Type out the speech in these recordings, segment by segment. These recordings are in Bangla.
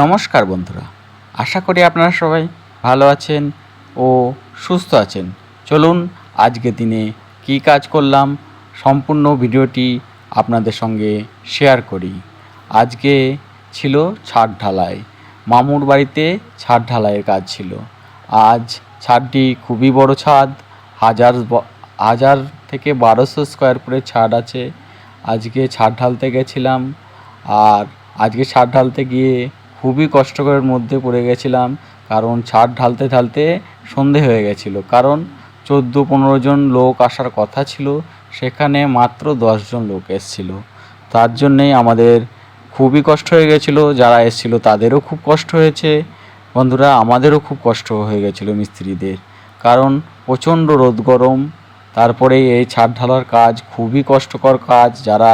নমস্কার বন্ধুরা, আশা করি আপনারা সবাই ভালো আছেন ও সুস্থ আছেন। চলুন আজকে দিনে কী কাজ করলাম সম্পূর্ণ ভিডিওটি আপনাদের সঙ্গে শেয়ার করি। আজকে ছিল ছাদ ঢালাই, মামুর বাড়িতে ছাদ ঢালাইয়ের কাজ ছিল। আজ ছাদটি খুবই বড় ছাদ, হাজার থেকে 1200 স্কোয়ার ফুটের ছাদ আছে। আজকে ছাদ ঢালতে গেছিলাম, আর আজকে ছাদ ঢালতে গিয়ে খুবই কষ্টকরের মধ্যে পড়ে গেছিলাম, কারণ ছাদ ঢালতে ঢালতে সন্ধে হয়ে গেছিলো। কারণ 14-15 জন লোক আসার কথা ছিল, সেখানে মাত্র 10 জন লোক এসেছিল। তার জন্যেই আমাদের খুবই কষ্ট হয়ে গেছিলো। যারা এসেছিলো তাদেরও খুব কষ্ট হয়েছে বন্ধুরা, আমাদেরও খুব কষ্ট হয়ে গেছিলো মিস্ত্রিদের, কারণ প্রচণ্ড রোদ গরম। তারপরে এই ছাদ ঢালার কাজ খুবই কষ্টকর কাজ। যারা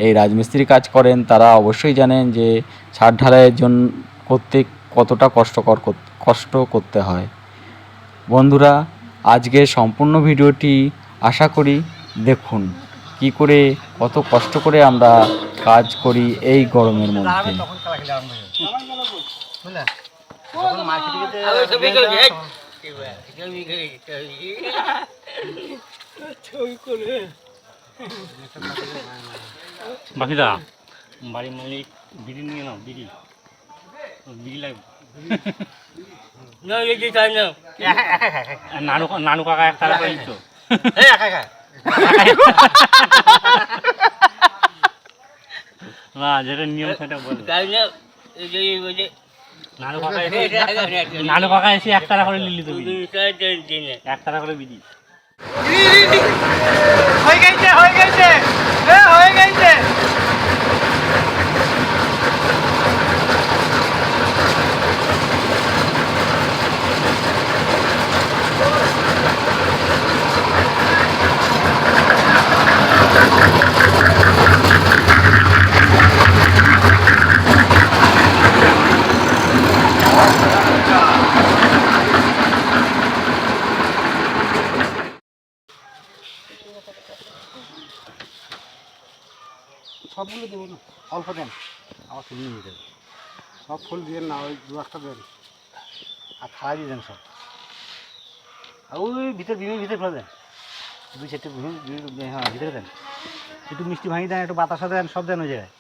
এই রাজমিস্ত্রি কাজ করেন তারা অবশ্যই জানেন যে ছাদ ঢালাইয়ের জন্য করতে কতটা কষ্ট করতে হয়। বন্ধুরা, আজকে সম্পূর্ণ ভিডিওটি আশা করি দেখুন, কি করে কত কষ্ট করে আমরা কাজ করি এই গরমের মধ্যে। বাকিদা বাড়ির মালিক বিড়ি নিয়ে নাও, বিড়ি লাগবে। নানু কাকা এক তারা করে দিচ্ছ না, যেটা নিয়ম সেটা বল। নানু কাকা এসে এক তারা করে লিলি, তুমি এক তারা করে বিড়ি হয়ে গেছে হয়ে গেছে হয়ে গেছে। সবগুলো দেবো না, অল্প দেন, আমার ফুল নিয়ে দেন। সব ফুল দিয়ে না, ওই 2-1টা দেন, আর খাওয়াই দিয়ে দেন সব। আর ওই বিমের ভিতরে ফেলে দেন, 2-4টে হ্যাঁ ভিতরে দেন। একটু মিষ্টি ভাঙি দেন, একটু বাতাসা দেন, সব দেন ওই জায়গায়।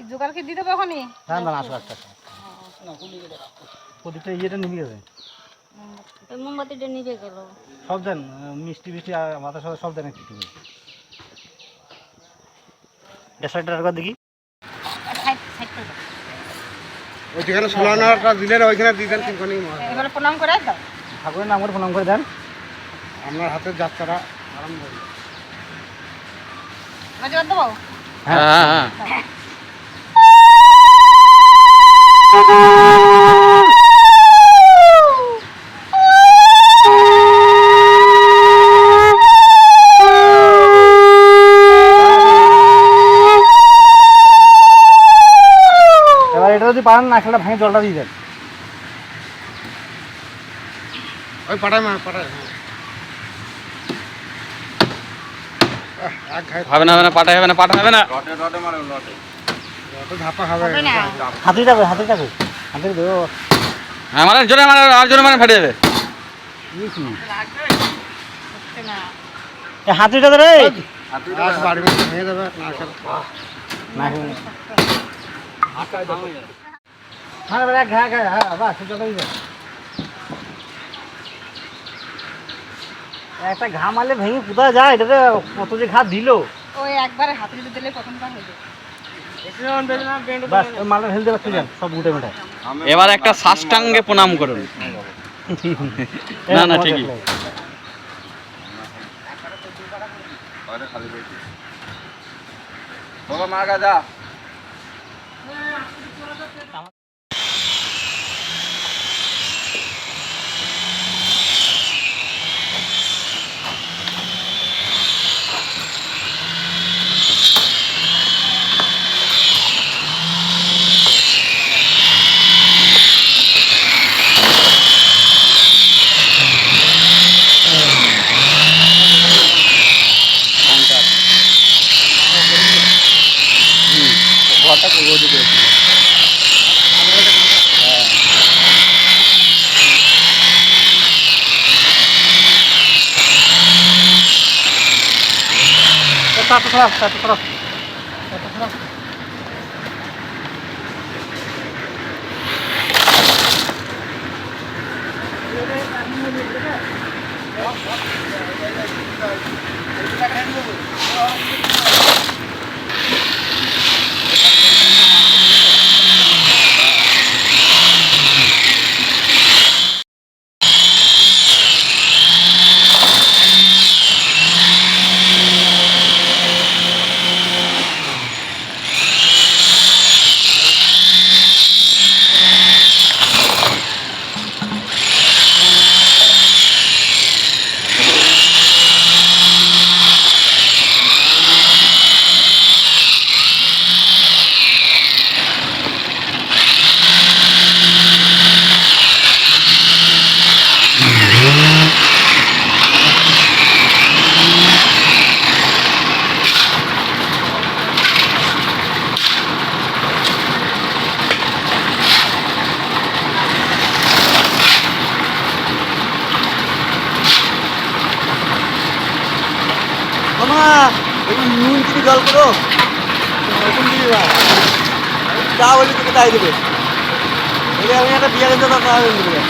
জোগাড় কি দিতে কখনই দান দান, আসো একটা প্রদীপটা ইয়েটা নিয়ে যাবে, মোমবাতিটা নিভে গেল। সব দেন, মিষ্টি আর বাতাসা সব দেন একটু। ডেসার্টটা একবার দেখি, ওই যেখানে সোলানাটা দিলেন ওইখানে দিয়ে দেন। এবারে প্রণাম করে দাও, ঠাকুরের নাম করে প্রণাম করে দেন। আপনার হাতের যাত্রা আরম্ভ হবে। বাজে দেবো। হ্যাঁ, যদি পারেন না খেলা ভাঙে জলটা দিয়ে দেন। ওই পাঠায় পাঠায় হবে না পাটা হবে না ধাপা হবে, হাতি যাবে হাতি দেবো। হ্যাঁ, মানে জোরে আর জোরে ফেটে যাবে। হাতিটা রে বাড়ি ভেঙে যাবে না। একটা ঘা মারলে ভেঙে কোথায় যায়, এটা কত যে ঘা দিল। ওই একবারে হাতে দিলে প্রথমবার হয়ে যায়। মালটা ফেলতে পারছি সব উঠে মেটায়। এবার একটা সাষ্টাঙ্গে প্রণাম করুন। না ঠিকই। মামা একটু নুন চিনি জল করো নতুন দিবি বা যা বলি তোকে তাই দেবে এই আমি একটা বিয়ে কিনতে দরকার হবে দেবে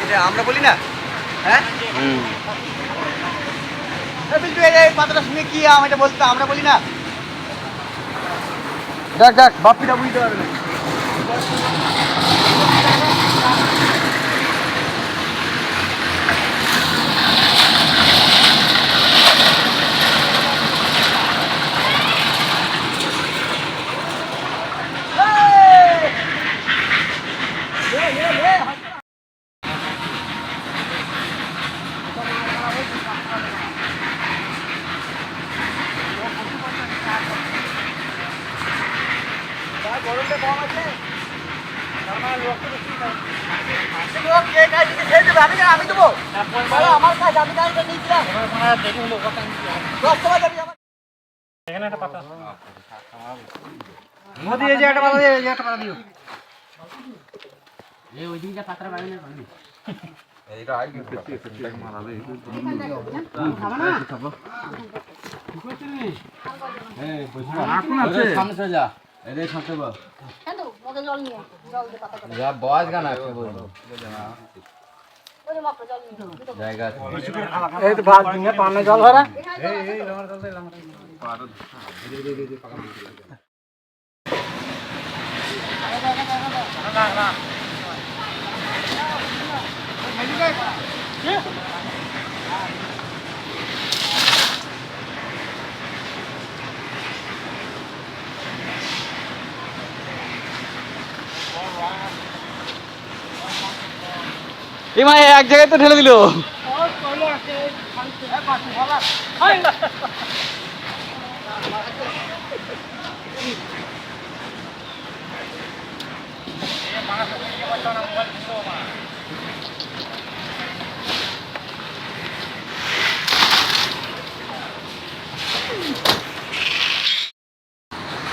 এটা আমরা বলি না হ্যাঁ বিল্টু এই পাতাটা শুনে কি আমি এটা বলতে আমরা বলি না দেখ দেখ বাপিটা বুঝতে পারবে না গরমটা কম আছে আমি দেবো আমার কাজ আমি গাড়িটা নিয়েছিলাম এখানে একটা পাতা মোদি এই যে একটা পাতা দিয়ে এই যে একটা পাতা দিও এই ওই দিনটা পাতার বাইরে না কেন মগে জল নিয়ে জল দিয়ে পাতা করে যা বয়স গান আছে বলবো ওই মাত্র জল নিয়ে জায়গা এই তো ভাত দিনে পানে জল ভরা এই মা এক জায়গায় তো ঠেলে দিল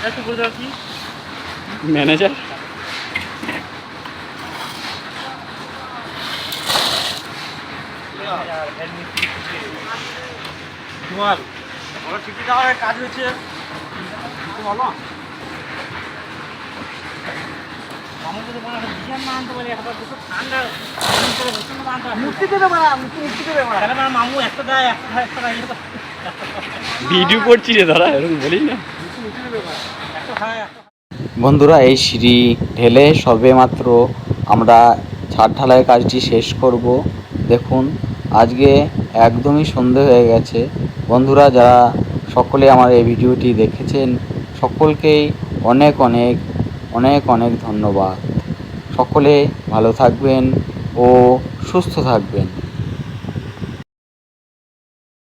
একটু বলতে পারছি ম্যানেজার তোমার আমার ঠিকই যাওয়ার কাজ হচ্ছে বলো আমার যদি মনে হয় বিশাল না আনতে পারি একটা দুটো ঠান্ডা মুক্তি দেবে মারা মুক্তি দেবে মারা তাহলে আমার মামু একটা দেয় একটা দেয় ভিডিও করছি রে দাদা এরকম বলিস না একটা খায় একটা বন্ধুরা এই সিঁড়ি ঢেলে সবে মাত্র আমরা ছাদ ঢালাইয়ের কাজটি শেষ করব। দেখুন আজকে একদমই সন্ধে হয়ে গেছে। বন্ধুরা যারা সকলে আমার এই ভিডিওটি দেখেছেন সকলকেই অনেক অনেক অনেক অনেক ধন্যবাদ। সকলে ভালো থাকবেন ও সুস্থ থাকবেন।